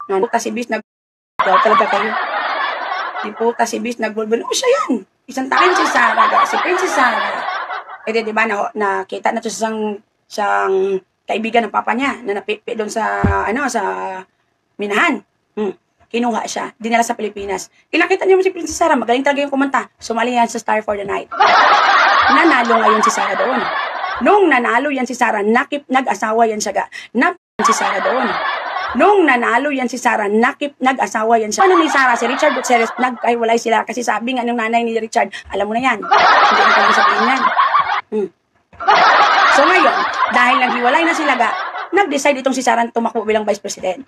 Ano kasi bis nag daw talaga kayo. Di po kasi bis nagbulbul. Oh, siya yan. Isang takin si Sarah, si Princess Sarah. Eh, di ba, nakita na to sa siyang kaibigan ng papa niya na napipi doon sa, sa minahan. Kinuha siya. Dinala sa Pilipinas. Kinakita niyo mo si Princess Sarah. Magaling talaga yung kumanta. Sumali yan sa Star for the Night. Nanalo ngayon si Sarah doon. Nung nanalo yan si Sarah, nag-asawa yan siya. Si Sarah doon. Nung nanalo yan si Sarah, nag-asawa yan siya. Ano ni Sarah? Si Richard Gutierrez, nagkahiwalay sila kasi sabi nga ng nanay ni Richard, alam mo na yan. Hindi na kailangan sabihin yan. So ngayon, dahil naghiwalay na sila nag-decide itong si Sarah tumakbo bilang Vice President.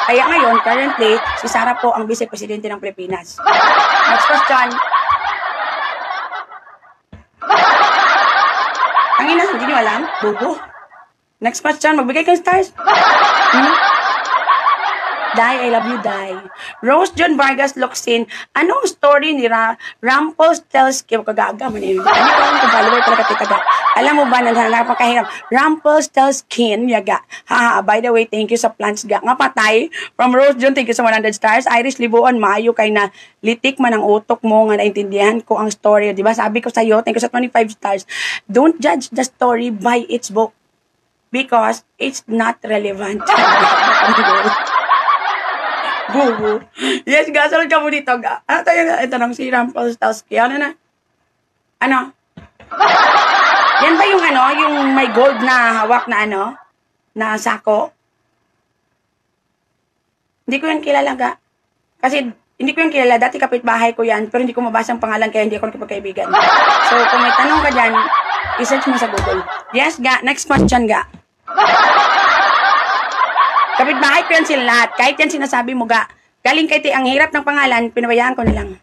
Kaya ngayon, currently, si Sarah po ang Vice Presidente ng Pilipinas. Next question. Ang ina, hindi nyo alam? Bubo. Next question, magbigay kang stars. Dai, I love you, Dai. Rose John Vargas Locsin, anong story ni Rumpelstiltskin? Kagaga man yun. Hindi ko alam kung follower talaga titaga. Alam mo ba na napakahirap? Rumpelstiltskin, yaga. Haha, by the way, thank you sa plants ga. Nga patay, from Rose John, thank you sa 100 stars. Irish Libuon, maayo kay na litik man ang utok mo nga naintindihan ko ang story. Diba? Sabi ko sa'yo, thank you sa 25 stars. Don't judge the story by its book. Because it's not relevant. Bubu. Yes, gasolol ka mo dito. Ano tayo? Ito nang si Rumpelstiltskin. Ano na? Ano? Yan ba yung yung may gold na hawak na na sako? Hindi ko yan kilala ga. Kasi hindi ko yan kilala. Dati kapitbahay ko yan. Pero hindi ko mabasa ang pangalan kaya hindi ako nakipagkaibigan. So, kung may tanong ka dyan, i-search mo sa Google. Yes, ga. Next question, ga. Kapitbahay ko yan sila lahat. Kahit yan sinasabi mo, ga. Galing kay ang hirap ng pangalan, pinabayaan ko na lang.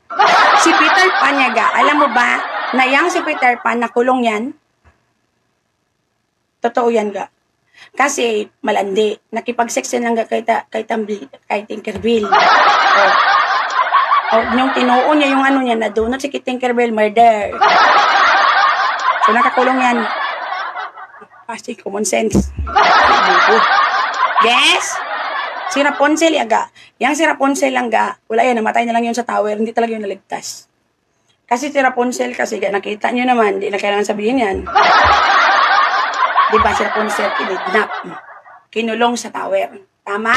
Si Peter Pan niya, ga. Alam mo ba, na yang si Peter Pan, nakulong yan? Totoo yan, ga. Kasi, malandi. Nakipag-sex yan lang ga kay Tinkerbell. Yung tinuo niya, yung niya, nadunot si Tinkerbell, murder. So, nakakulong yan. Kasi, common sense. Yes? Si Rapunzel, yaga. Yang si Rapunzel lang ga, wala yan, namatay na lang yun sa tower, hindi talaga yun naligtas. Kasi si Rapunzel, kasi nakita nyo naman, hindi na kailangan sabihin yan. Diba si Rapunzel, kinidnap. Kinulong sa tower. Tama?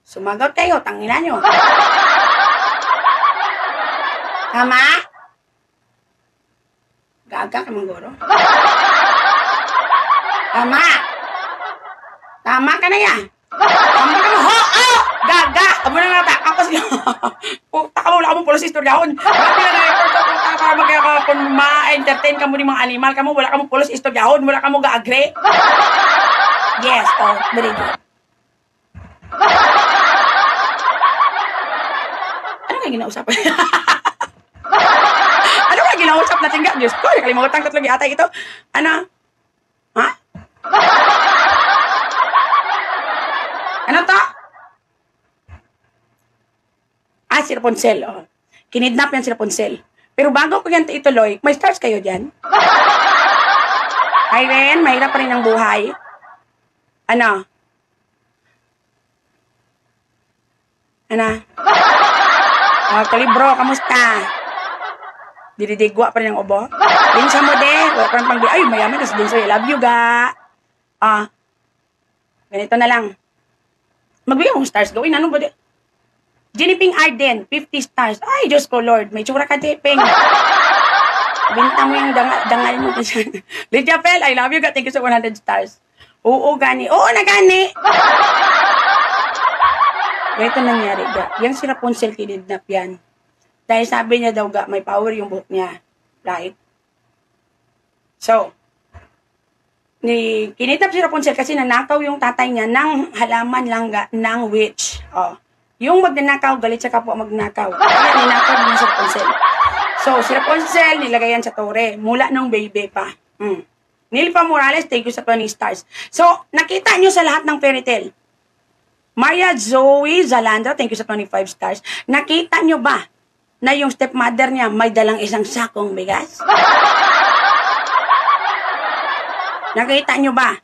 Sumagot kayo, tanginan nyo. Tama? Gaga ka manggoro. Tama? Tama ka na yan. Tama ka mo. Gaga! Amo na nata. Ako siya. Taka mo, wala ka mong pulos istoryahon. Grabe na na-record ko. Para magkaya kung ma-entertain ka mo ng mga animal ka mo, wala ka mong pulos istoryahon, wala ka mong ga-agree. Yes, very good. Ano nga ginausapan? Ano nga ginausap natin ga? Diyos ko, nakalimutan ko lagi ata ito. Ano? Ha? Ano to? Si Rapunzel. Kinidnap yan si Rapunzel. Pero bago ko yan ituloy, may stars kayo dyan? Irene, mahirap pa rin ang buhay. Ano? Kalibro, kamusta? Dididigwa pa rin ang ubo? Dinsa mo de, wala pa rin pang ay, mayaman kasi dinsa, I love you ga. Ganito na lang. Magbigay akong stars, gawin, ano ba de? Jeniping Arden, 50 stars. Ay, Diyos ko, Lord, may tsura ka, Jeniping. Binta mo yung dangal mo. Lydia Pel, I love you ga, thank you sa 100 stars. Oo, gani. Oo, nagani. Ganito nangyari ga. Yang si Rapunzel kinidnap yan. Dahil sabi niya daw ga, may power yung buhok niya. Right? So, kinidnap si Rapunzel kasi nanakaw yung tatay niya ng halaman lang ga, ng witch. Yung magnanakaw, galit sa kapwa magnakaw. Kaya ninakaw niya si Rapunzel. So, si Rapunzel, nilagay yan sa tore. Mula nung baby pa. Nilpa Morales, thank you sa 20 stars. So, nakita nyo sa lahat ng fairy tale. Maria Zoe Zalandra, thank you sa 25 stars. Nakita nyo ba na yung stepmother niya may dalang isang sakong bigas? Nakita nyo ba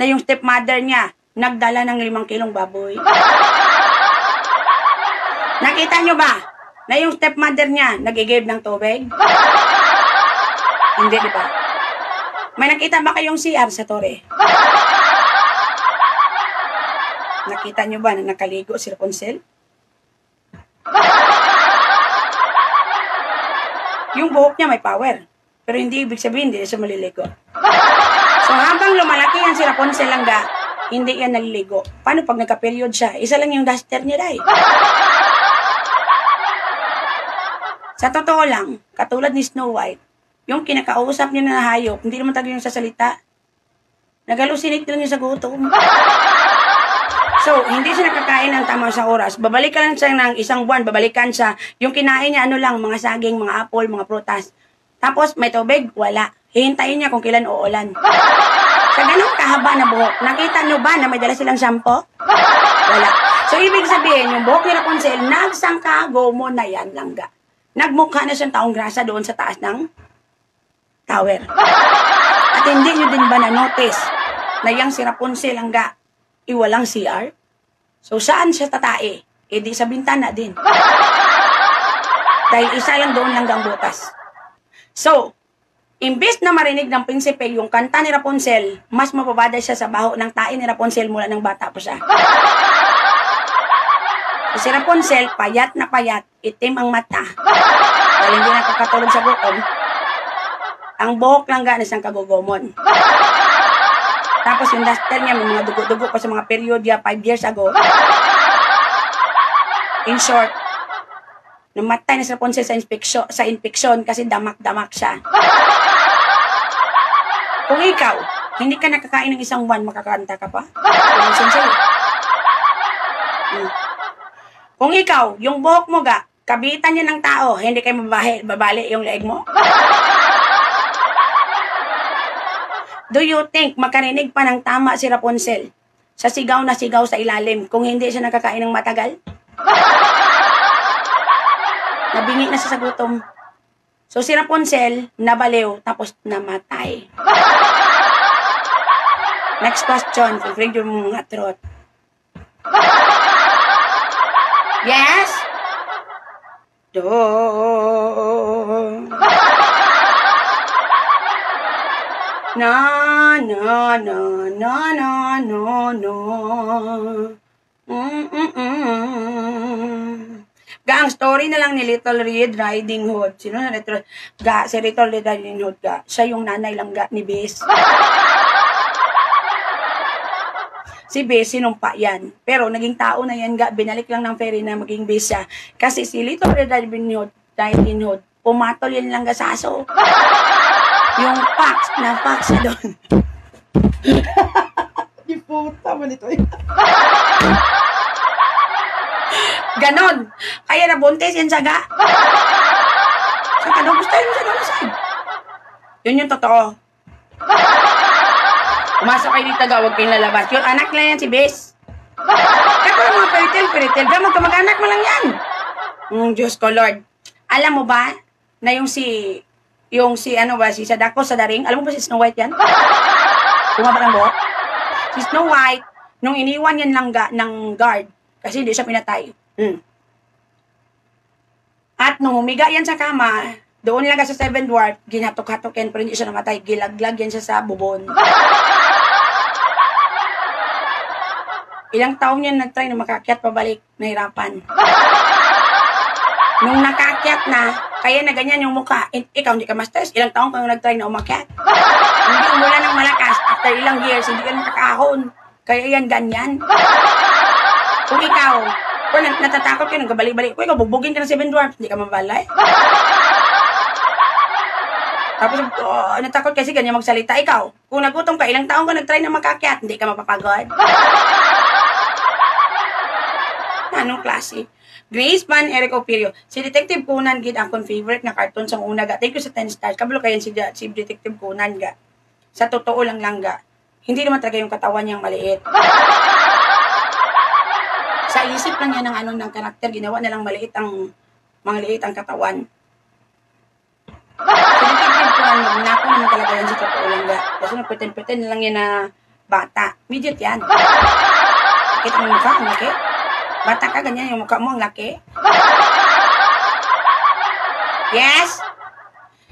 na yung stepmother niya nagdala ng 5 kilong baboy. Nakita nyo ba na yung stepmother niya nag-i-give ng tubig? Hindi, di ba? May nakita ba kayong CR sa Torre? Nakita nyo ba na nakaligo si Rapunzel? Yung buhok niya may power. Pero hindi ibig sabihin, hindi siya maliligo. So habang lumalaki yan si Rapunzel langga, hindi yan naliligo. Paano pag nagka-period siya? Isa lang yung duster niya, day. Sa totoo lang, katulad ni Snow White, yung kinakausap niya na hayop, hindi naman talaga yung sasalita. Nag-hallucinate lang yung sa gutom. So, hindi siya nakakain ng tamang sa oras. Babalikan lang siya ng 1 buwan, babalikan siya. Yung kinain niya, ano lang, mga saging, mga apple, mga prutas. Tapos, may tubig, wala. Hihintayin niya kung kailan uulan. Sa ganong kahaba na buhok, nakita nyo ba na may dala silang shampoo? Wala. So, ibig sabihin, yung buhok ni Rapunzel, nagsangkago mo na yan, langga. Nagmukha na siyang taong grasa doon sa taas ng tower. At hindi nyo din ba na-notice na yung si Rapunzel langga, iwalang CR? So, saan siya tatae? E di sa bintana din. Dahil isa lang doon langgang butas. So, imbes na marinig ng prinsipe yung kanta ni Rapunzel, mas mapabada siya sa baho ng tae ni Rapunzel mula ng bata pa siya. Si Rapunzel, payat na payat, itim ang mata. Dahil hindi nakakatulog sa gutom, ang buhok langga na siyang kagugomon. Tapos yung duster niya, may mga dugo-dugo pa sa mga periodya 5 years ago. In short, namatay na si Rapunzel sa infeksyon kasi damak-damak siya. Kung ikaw, hindi ka nakakain ng 1 buwan, makakanta ka pa? Kung ikaw, yung buhok mo ga, kabitan niya ng tao, hindi kayo babali yung leeg mo? Do you think makarinig pa ng tama si Rapunzel sa sigaw na sigaw sa ilalim kung hindi siya nakakain ng matagal? Nabingi na siya sa gutom. So si Rapunzel, nabaliw, tapos namatay. Next question, feel yung mga throat. Yes? Do. No. Ang story na lang ni Little Red Riding Hood. Sino na Little? Si Little Red Riding Hood ga. Siya yung nanay lang ga ni Bess. Si Bess, sinumpa yan. Pero naging tao na yan ga. Binalik lang ng fairy na maging Bess siya. Kasi si Little Red Riding Hood, pumatol yan lang ga sa aso. Yung fax siya doon. Di puta man ito eh. Ganon. Kaya nabuntis yan siya ga. Sa kanong gusto yun siya nalasag. Yun yung totoo. Pumasok kayo dito ga, huwag kayong lalabas. Yung anak lang yan si Bess. Kaya ko mga fairytale. Gamag kamag-anak mo lang yan. Diyos ko Lord. Alam mo ba na si Sadako sa daring, alam mo ba si Snow White yan? Kumaba ng buhok? Si Snow White, nung iniwan yan lang ng guard, kasi hindi siya pinatay. At nung humiga yan sa kama, doon lang sa 7 dwarf, ginatok-hatok yan, pero hindi siya namatay. Gilaglag yan siya sa bubon. Ilang taon yan nag-try na makakyat pabalik, nahirapan. Nung nakakyat na, kaya na ganyan yung mukha. Ikaw, hindi ka ma-stress. Ilang taon kang nag-try na umakyat. Hindi umulan ng malakas. After ilang years, hindi ka nakakahon. Kaya yan, ganyan. Kung ikaw, kung natatakot ka, nagkabalik-balik, kung ikaw, bubugin ka ng 7 dwarfs, hindi ka mabalay. Tapos, natakot kasi ganyan magsalita. Ikaw, kung nagutom ka, ilang taon ka nag-try na makakyat, hindi ka mapapagod. Anong klase? Grace Van Eric Opirio. Si Detective Conan gid akong favorite na cartoon sa una ga. Thank you sa 10 stars. Kabalo kayan si Detective Conan ga. Sa totoo lang ga. Hindi naman talaga yung katawan niyang maliit. Sa isip lang niya ng karakter, ginawa na lang maliit ang katawan. Si Detective Conan, magnako naman talaga yan sa totoo lang ga. Kasi pretend na lang yan na bata. Midget yan. Kita mo mukha, ang laki. Bata ka, ganyan yung mukha mo, ang laki. Yes?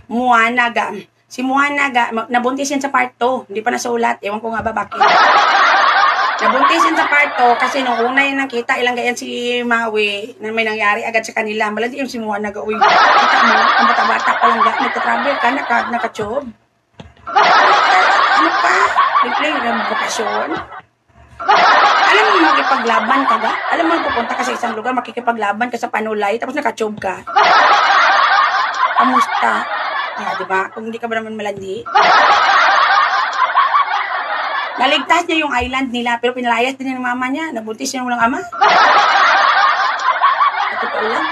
Muanaga. Si Muanaga, nabuntis yan sa part 2. Hindi pa nasulat. Ewan ko nga ba bakit. Nabuntis yan sa part 2 kasi nung una yung nakita, ilang ganyan si Maui na may nangyari agad sa kanila. Malandi yung si Muanaga. Uy, kita mo, ang bata-bata pa lang nagtatravel ka, nakachob. Ano pa? Replay ng bukasyon. Alam mo makipaglaban ka ga? Alam mo pupunta ka sa isang lugar, makikipaglaban ka sa panulay, tapos nakachob ka. Kamusta? Diba? Kung hindi ka ba naman malandi. Naligtas niya yung island nila, pero pinalayas din niya ng mama niya. Nabuntis niya ng walang ama. Totoo lang.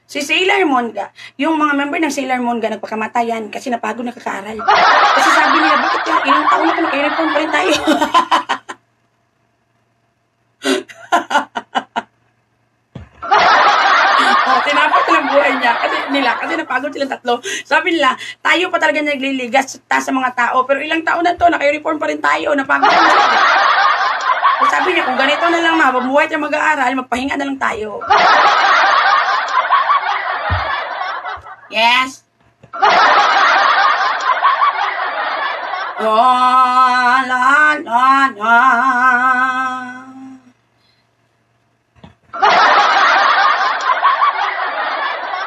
Si Sailor Moon ga, yung mga member ng Sailor Moon ga, nagpakamatayan kasi napagod nakakaaral. Kasi sabi nila, bakit yung ilang taon na ito, nag-uniform pa rin tayo. Tinapos lang buhay niya kasi napagod silang tatlo. Sabi nila, tayo pa talaga nagliligas sa mga tao, pero ilang taon na to, naka-uniform pa rin tayo, napagod na sila. So, sabi niya, kung ganito na lang mabubuhay tayo mag-aaral, magpahinga na lang tayo. Yes? Oh, la, la, la.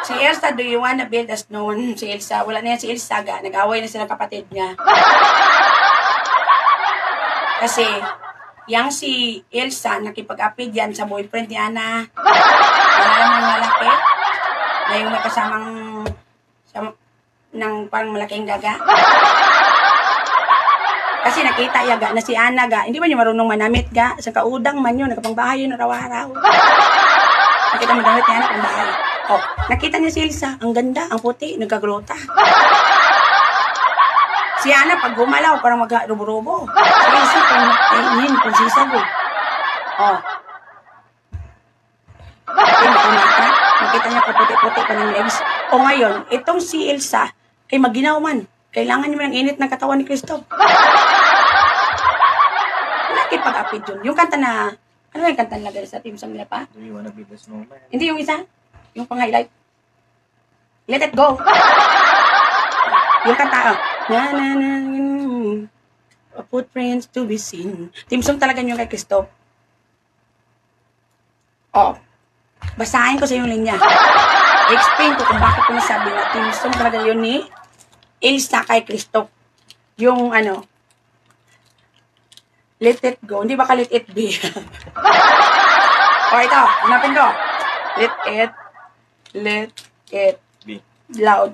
Si Elsa, do you wanna build a stone? Si Elsa, wala na yan si Elsa, nag-away na sila kapatid niya. Kasi, yang si Elsa, nakipag-apid yan sa boyfriend ni Ana. Alam mo malaki? Na yung may kasamang ng parang malaking daga. Kasi nakita yaga na si Ana ga, hindi ba niya marunong manamit ga? Sa kaudang man yun, nagpangbahay yun araw-araw. Nakita mo damit ni Ana pang bahay. Oh, nakita niya si Elsa, ang ganda, ang puti, nagkaglota. Si Ana, pag gumalaw, parang mag-rubo-rubo. Si Elsa, parang nakainin, kung sisagod. Oh. Nakita niya puti-puti pa ng legs. O ngayon, itong si Elsa, ay maginaw man. Kailangan niya ng init ng katawan ni Christoph. Nakipag-apid yun. Yung kanta na, ano yung kanta nila sa team song nila pa? Do you wanna be the snowman? Hindi yung isa. Yung pang-highlight. Let it go. Yung kanta, na na na footprints to be seen. Team song talaga yung kay Christoph. Oh. Basahin ko sa yung linya. I-explain ko kung bakit ko nasabi na team song talaga yun ni Elsa kay Christoph. Yung ano, let it go. Hindi ba ka let it be? O ito, hanapin ko. Let it Be loud.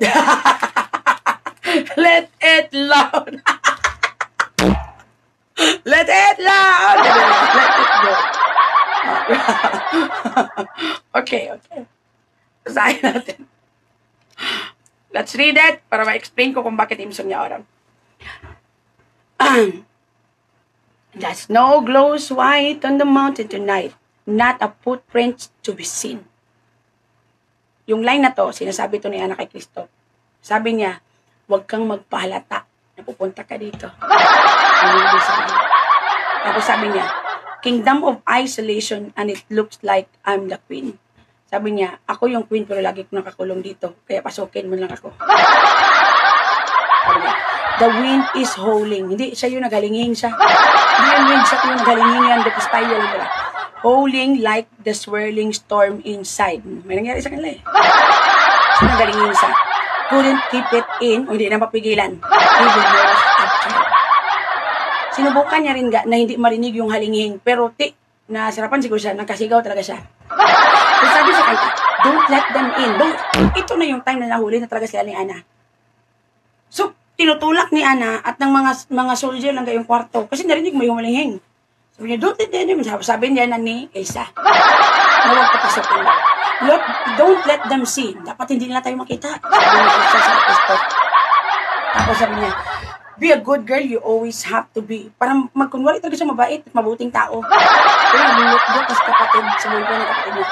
Let it loud. Let it loud. Let it go. Okay. Basahin natin. Let's read it para ma-explain ko kung bakit imsong niya orang. The snow glows white on the mountain tonight. Not a footprint to be seen. Yung line na to, sinasabi to ni Ana kay Christoph. Sabi niya, huwag kang magpahalata na pupunta ka dito. Tapos sabi niya, kingdom of isolation and it looks like I'm the queen. Sabi niya, ako yung queen pero lagi ko nakakulong dito. Kaya pasukin mo lang ako. Sabi niya, the wind is howling. Hindi siya yung nagalinging siya. Hindi yung wind siya yung nagalinging yan. Tapos tayo lang pala. Howling like the swirling storm inside. May nangyari sa kanila eh. So nagalingin siya. Couldn't keep it in o hindi na mapigilan. Even was uptight. Sinubukan niya rin na hindi marinig yung halingin. Pero nasarapan siguro siya. Nagkasigaw talaga siya. So sabi sa kanya, don't let them in. Ito na yung time na nahuli na talaga sila ni Ana. So, tinutulak ni Ana at ng mga soldier lang kayong kwarto. Kasi narinig mo yung halingin. Sabi niya, don't let them in. Sabi niya na ni Elsa. Na huwag papasokin lang. Look, don't let them see. Dapat hindi nila tayo makita. Sabi niya Elsa sa Christoph. Tapos sabi niya, be a good girl, you always have to be. Parang magkunwari talaga siya mabait at mabuting tao. Kaya nabulot-bulot as kapatid sa boyfriend ng kapatid niya.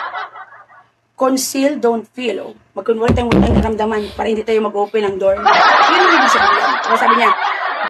Conceal, don't feel. Magkunwari tayong walang karamdaman para hindi tayo mag-open ang door. Yun yung ibig sabihin. Tapos sabi niya,